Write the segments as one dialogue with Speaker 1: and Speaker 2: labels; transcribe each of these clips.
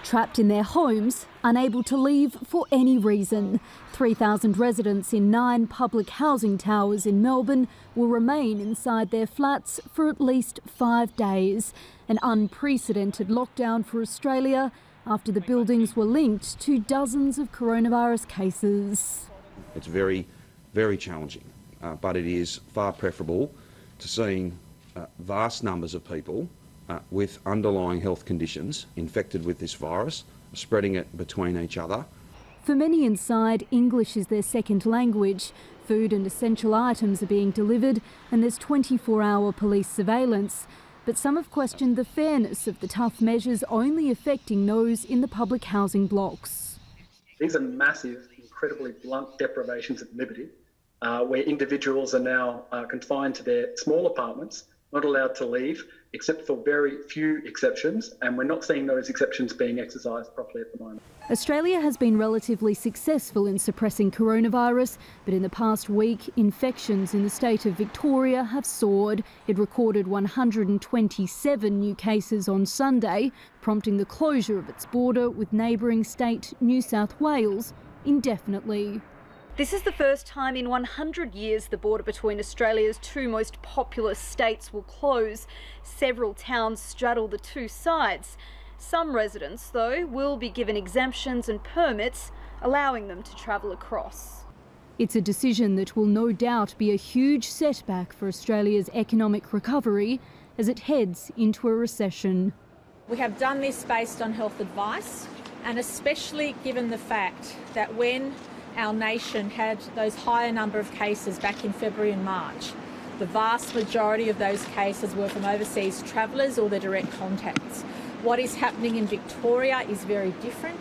Speaker 1: trapped in their homes, unable to leave for any reason. 3,000 residents in 9 public housing towers in Melbourne will remain inside their flats for at least 5 days. An unprecedented lockdown for Australia after the buildings were linked to dozens of coronavirus cases.
Speaker 2: It's very, very challenging, but it is far preferable to seeing vast numbers of people with underlying health conditions infected with this virus, spreading it between each other.
Speaker 1: For many inside, English is their second language. Food and essential items are being delivered and there's 24-hour police surveillance. But some have questioned the fairness of the tough measures only affecting those in the public housing blocks.
Speaker 3: These are massive, incredibly blunt deprivations of liberty, where individuals are now confined to their small apartments, not allowed to leave, except for very few exceptions, and we're not seeing those exceptions being exercised properly at the moment.
Speaker 1: Australia has been relatively successful in suppressing coronavirus, but in the past week, infections in the state of Victoria have soared. It recorded 127 new cases on Sunday, prompting the closure of its border with neighbouring state New South Wales indefinitely. This is the first time in 100 years the border between Australia's 2 most populous states will close. Several towns straddle the 2 sides. Some residents, though, will be given exemptions and permits, allowing them to travel across. It's a decision that will no doubt be a huge setback for Australia's economic recovery as it heads into a recession.
Speaker 4: We have done this based on health advice, and especially given the fact that when our nation had those higher number of cases back in February and March, the vast majority of those cases were from overseas travellers or their direct contacts. What is happening in Victoria is very different,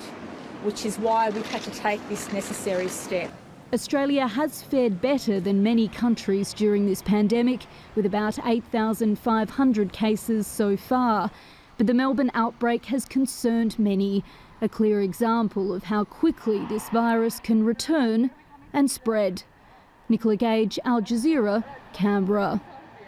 Speaker 4: which is why we've had to take this necessary step.
Speaker 1: Australia has fared better than many countries during this pandemic, with about 8,500 cases so far. But the Melbourne outbreak has concerned many, a clear example of how quickly this virus can return and spread. Nicola, Gage, Jazeera, Canberra.